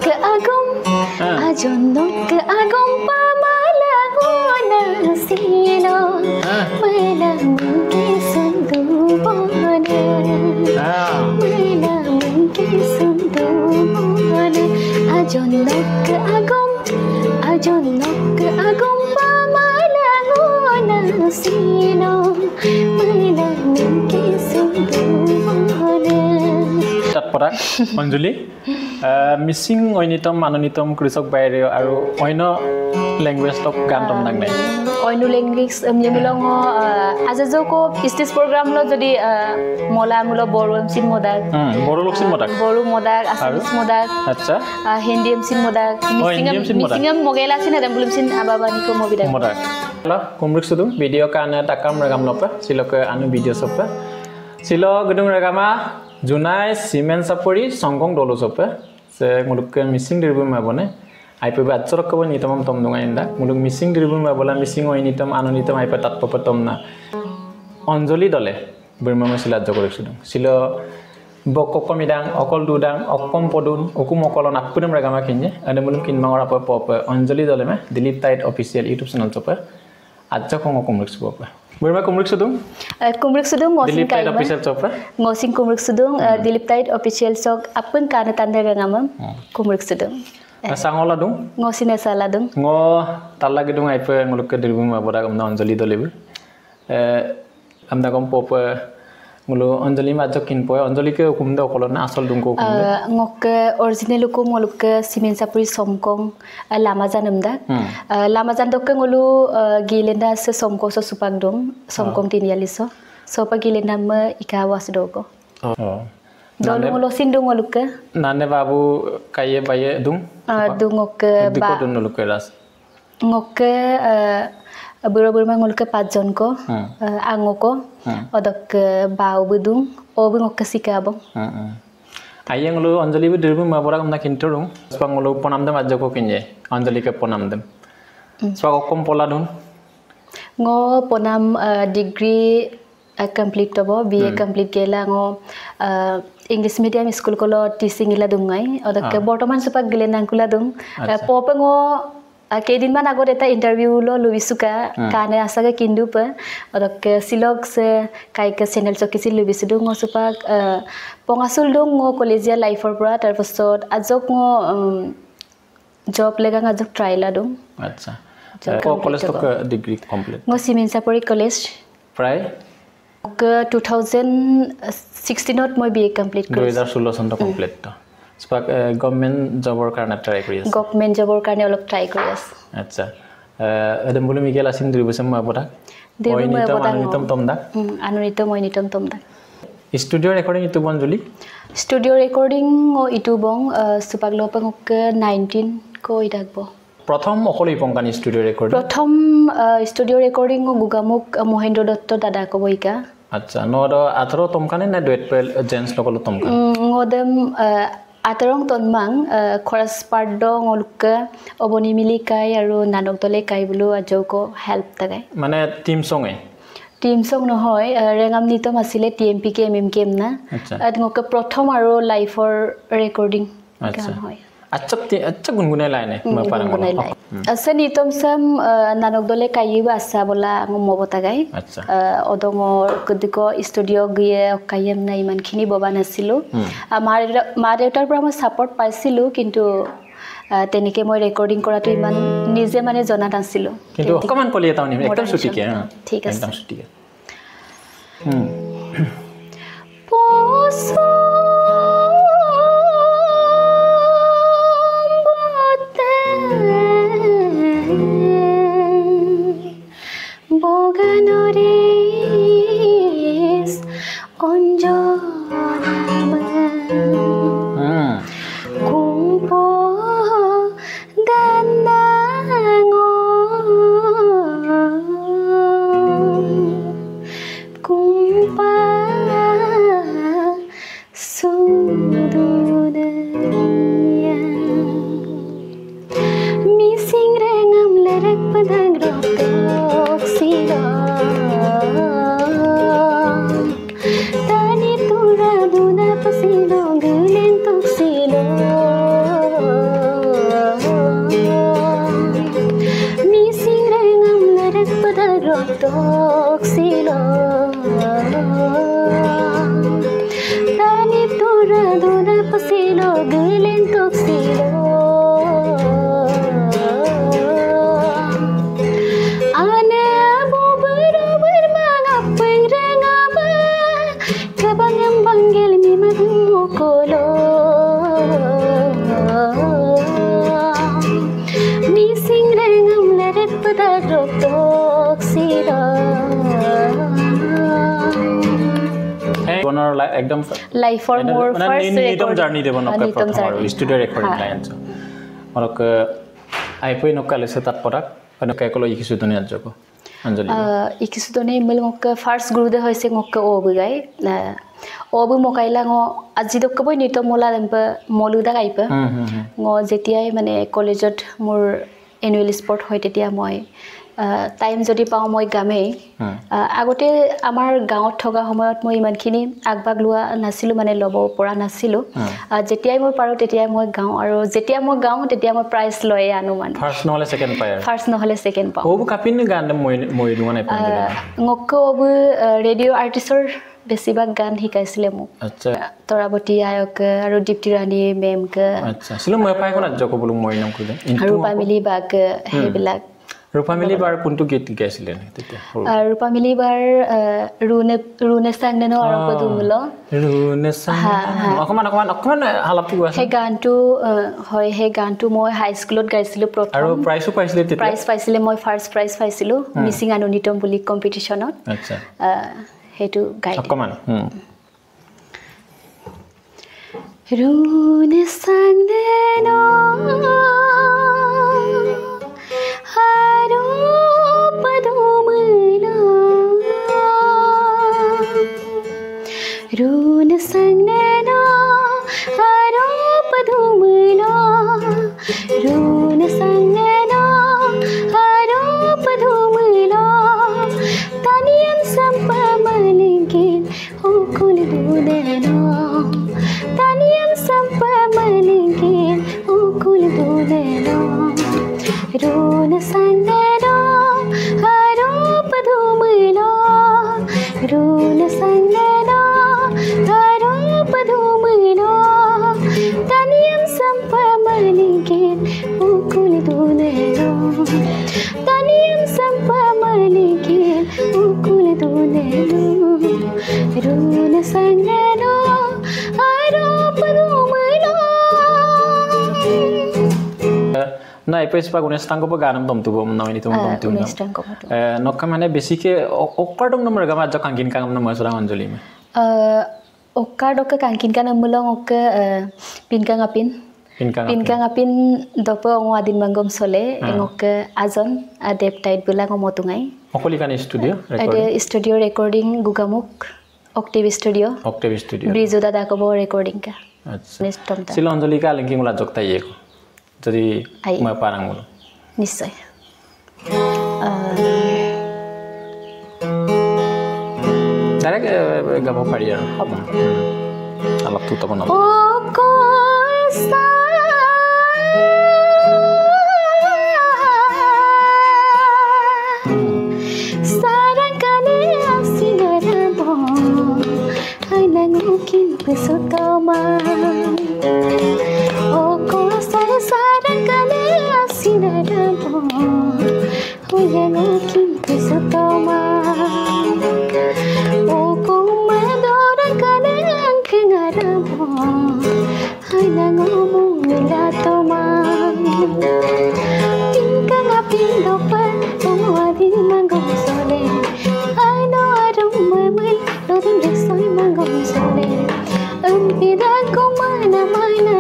ke agong ajono ke agong pamalangona sino mela mungki sundu bona mela mungki sundu bona ajono ke agong pamalangona sino mela mungki sundu bona তাতপৰা অঞ্জলি মিচিং ঐনিতম মাননিতম কৃষক বাইরে আর অন্য language তো গান তম নাং নাই অন্য ল্যাঙ্গুয়েজ মিলং আজজকো স্টেজ প্রোগ্রাম ল যদি মলা মুল বড় এমসিন মদার বড় লোকসিন মদার বড় মদার আসামিস মদার আচ্ছা হিন্দি এমসিন মদার মিসিংম মগেলা সিন আদম বুলমসিন আবাবা নিকো মবিদা মদার লা কুমরুক সুদু ভিডিও কানে তাকাম রাগাম লপা সিলকে আনু ভিডিও সপা সিলো গদুং রাগামা জুনাই সিমেন্ট সাপরি সংগং দলো সপা সে মুলুক মিসিং দিরবু মাবনে আইপে বাচ্চরক কব নিতম তম দুঙাইন্দা মুলুক মিসিং দিরবু মাবলা মিসিং ওইনিতম আননিতম আইপে তাতপপতম না অঞ্জলি দলে বর্মা মসিলা জগরিছুদু সিলো বককমিদাং অকল দুদাং অকম পদুন অকুম অকল নাপুদম রাগামা কিনje আনে মুলুক কিনমাংৰ আপে পপ অঞ্জলি দলে মে দিলীপ টাইট অফিচিয়েল ইউটিউব চেনেল চপে আজ্জা খং কুমরুক সুপ বর্মা কুমরুক সুদু ngosing টাইট অফিচিয়েল চপে ngosing kumruk sudung dilip tait official sok apun kana tanda rangamam kumruk sudung sangola dung ngosin sala dung ngo talagi dung aipe nguluk ke dirbu ma boda amna anjali dolibu amna kom pop ngulu anjali ma jokin po anjali ke kumda kolona asal dung ko kumda ngok original ko nguluk ke simen sapri somkong lama janamda lama jan dok ngulu gilenda se somko so supang dong somkong tinialiso so pagilenda me ikawas dogo dolu ngolo sindung nguluk ke nane babu kaye baye dung ngok ke ba dikon nguluk ke ras ngok ke buru-buru ma nguluk ke 5 jon ko angoko odok bau budung obu ngok ke sikabo aye ngulu anjali bu dirbu ma bora amna kinturung spang ngulu ponam dem ajko kinje anjali ke ponam dem spang kom pola dun ngo ponam degree complete tobo BA complete gela ngo English medium school kolo teaching ila dungai odak bortoman supak gele nangkula dung pop ngo kedin man agor eta interview lo lubisuka kane asaga kindu pa odak silok se kai ke channel chokisi lubisu ngo supak pongasul dung ngo collegial life for bra tar pasot ajok ngo job lega ngajok try la dung acha ko college to degree complete ngo simen sapori college pray 2016 ত মই BA complete কৰিছো 2016 চনত complete তো স্পাক government জবৰ কাৰণে try কৰি আছে government জবৰ কাৰণে অলপ ট্ৰাই কৰি আছে আচ্ছা এদম বলি মিকেল আছিল দিবছম মাবটা অনিতম তমদা আনুনিতম তমদা স্টুডিও রেকর্ডিং ইতু বঞ্জলি স্টুডিও রেকর্ডিং ও ইতু বং সুপাক লপক 19 কো ইদাকব প্রথম অকল ইপংকানি স্টুডিও রেকর্ডিং প্রথম স্টুডিও রেকর্ডিং গুগামুক মহেন্দ্র দত্ত দাদা কবইকা আচ্ছা নদ 18 তমকানে না ডুয়েট পেল Jens লগল তমকান ngodem atarong tonmang chorus part dong olka oboni mili kai aru nanok tole kai bulu ajoko help tagai মানে টিম সং no hoy rengam nitom asile TMP ke MMKM na ngok prothom aru live recording acha hoy আচ্ছা গুনগুনে লাইনে মা পারাং আছে নিতম সাম নানক দলে কাইবা আসা বলা মবতা গাই আচ্ছা অদঙৰ কদিক স্টুডিও গিয়ে কাইম নাই মানখিনি ববা নাছিলো মা দেউতাৰ পৰা মই সাপোৰ্ট পাইছিলো কিন্তু তেনেকে মই ৰেকৰ্ডিং কৰাটো ইমান নিজে মানে জনা নাছিলো কিন্তু অকমান কলি এটা নিম একদম ছুটিকে ঠিক আছে একদম ছুটিকে পোসো toksilo tani tura duna pasilo gelen toksilo ana bobero bermanga pengrengaba kabangam banggel mi magukolo missing rengam leret pada toksilo bonor ekdom life for more first নিতম জার্নি দেব নকা প্রথম আর স্টুডিও রেকর্ডিং লাইনস মরক আইপই নকালে সে তাৎপরাক অনকা একলো ইকিসু দুনিয়া জগো অঞ্জলি ইকিসু দুনিয়া মিল মকা ফার্স্ট গ্রুদে হইছে মকা ওবগাই ওবু মকাইলা গ আজি দকবই নিতম মোলা দেব মলুদা গাইপা গ যেতিয়াই মানে কলেজত মোর এনুৱেল স্পৰ্ট হয় তেতিয়া মই টাইম যদি পাওঁ মই গামেই আগতে আমাৰ গাঁৱত থকা সময়ত মই ইমানখিনি আগভাগ লোৱা নাছিলো মানে ল'ব পৰা নাছিলো যেতিয়াই মই পাৰো তেতিয়াই মই গাওঁ আৰু যেতিয়া মই গাওঁ তেতিয়া মই প্ৰাইজ লৈ আনো মানে ফাৰ্স্ট নহলে সেকেন্ড পাওঁ ওবু কাপিন গান মই দুৱা নাই ngok ওবু ৰেডিঅ' আৰ্টিষ্টৰ বেছিভাগ গান শিকাইছিলে মোক আচ্ছা তৰাবতী আয়ক আৰু দীপ্তি ৰাণী মেমক আচ্ছা সিলো মই পাই কোনা জক বলু মই নাম কইলে ৰূপা মিলি বাক হেবিলাক ৰূপা মিলি বাৰ কোনটো গীত গাইছিলে তেতিয়া ৰূপা মিলি বাৰ ৰুনে সাংনে ন আৰু পদুমল ৰুনে সাং অকমান হালাপটো গাইছে হে গানটো হয় হে গানটো মই হাই স্কুলত গাইছিলো প্ৰথম আৰু প্ৰাইজও পাইছিলে তেতিয়া প্ৰাইজ পাইছিলে মই ফাৰ্স্ট প্ৰাইজ পাইছিলো মিছিং আনন্দিতম বুলি কম্পিটিশনত আচ্ছা হেতু গাই অকমান ৰুনে সাংনে ন হাৰো পদুমল ৰুনে সাংনে ন হাৰো পদুমল ৰুনে সাংনে ন হাৰো পদুমল তানিয়াম সম্পা মালিকিন হুকুল দুদেনো তানিয়াম সম্পা মালিকিন হুকুল দুদেনো ৰুনে সাংনে ন হাৰো পদুমল ৰুনে সাংনে ন হাৰো পদুমল তানিয়াম সম্পা মালিকিন হুকুল দুদেনো তানিয়াম সম্পা মালিকিন হুকুল দুদেনো ৰুনে সাংনে ন হাৰো পদুমল না এপেসপা গুণস্তাঙ্গপ গানম তমতুব নামিনি তম তমতুব নক্কা মানে বেছিকে অক্কাৰদম নম্বৰ গামা জ কাংকিন কাম নম্বৰ সৰা অঞ্জলি মে অক্কাৰদক কাংকিন কাম মুলং অক পিনকাং আপিন দপ আদিন মংগম চলে এngok আজন দেব টাইট বুলা মতুঙাই অকলি কানি স্টুডিও রেকর্ডিং গুগামুক অক্টেভ স্টুডিও ব্রিজো দাদা কব রেকর্ডিং কা আচ্ছা সিল অঞ্জলি কা লিংকিং মুলা জকতাই এক যদি মই পারাং মুল নিশ্চয় ডাইরেক্ট গাব পারি আর আলাপ তো তখন ও Kosa mungkin pesutama oh kau sarang kali asinadamu oh yang mungkin pesutama oh kau madora kali angkengaramu hai nangomu milatoma tingkang apin dopan omadin manggong sole hai no arum memel lodin resoi manggong sole Pidan ko mana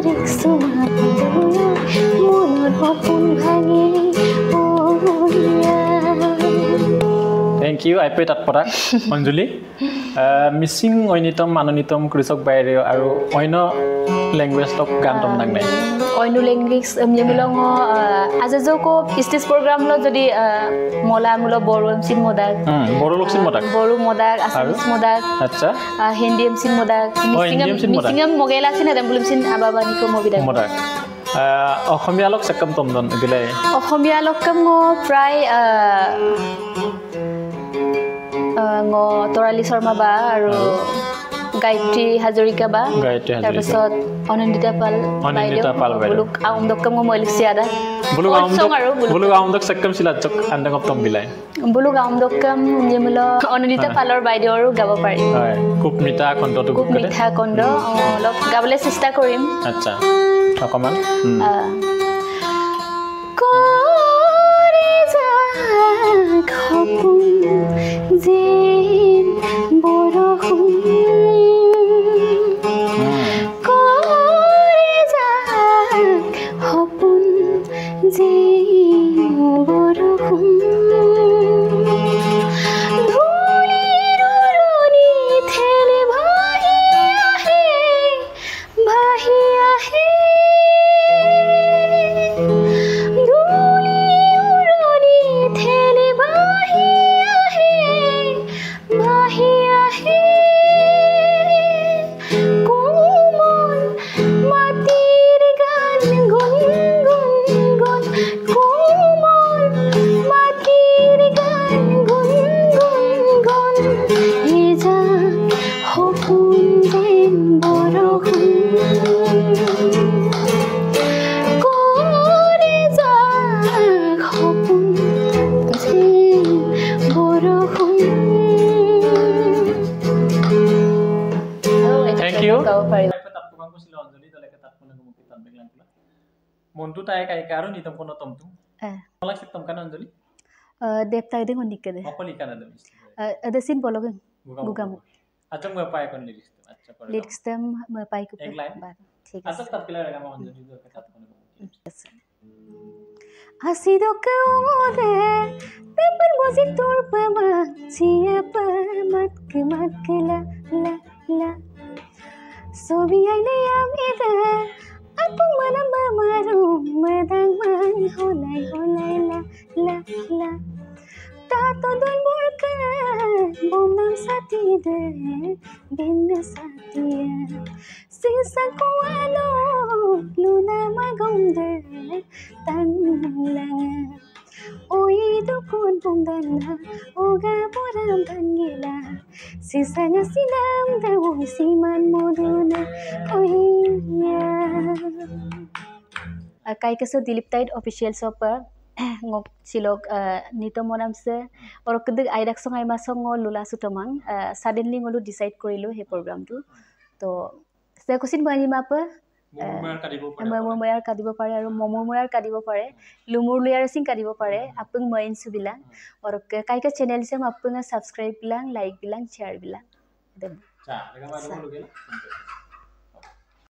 riksuma paduya munod hopun bhangi oh yeah Thank you I pay tatpara Anjali missing oinitom manonitom krisok baire aru oino language tok gantom nang nai oino language yemilong ajajoko stage program lo jodi mola mulo borom sin modak boru modak assamese modak acha hindi sin modak missing mogela sin adam bulum sin ababani ko mobidak modak অসমীয়া লোক সেকম তমদন দিলে অসমীয়া লোক কাম প্রায় ng Torali Sharma ba aru Gayatri Hazarika ba tar pisot Anandita Pal buluk aum dokkam ngo moilik siada buluk aum dok sakkam sila chok andang optom bilai buluk aum dokkam jemulo Anandita Palor baideo aru gabo pari হয় খুব মিঠা কণ্ঠ তো খুব মিঠা কণ্ঠ অলপ গাবলে চেষ্টা কৰিম আচ্ছা অকমান কৰে যা খপুন জিন বৰষুণ কৰে যা খপুন জিন বৰষুণ Montu tayo kay karon itong kuno tomtum. Wala sik tom kanan Anjali. Depta ide ngonik kede. Opoli kana dami. Ada sin bologen. Gugam. Acham ga paay kon lyrics. Acha kore. Lyrics tem paay ko. Ek line. ठीक है. Asal tat kila rega ma Anjali do tat kono. Asido kaungode tempat musik turpama siapa mat la la sobi aile amida aku mana mamaru madang man holai la tato don burka bomnam sati de bin satia sisa kualo luna magonde tanlang oi dukun pungdana oga poram tangila sisa na silam dawo siman moduna oi ya kai kaso Dilip Tide official shop ngok silok nito monam se or kedik aidak song ai masong lula sutomang suddenly ngolu decide korilu he program tu to se kusin bani mapa momoyar kadibo pare aru momoyar kadibo pare lumur luyar sing kadibo pare apung main subila or kai ka channel se apung subscribe bilang like bilang share bilang cha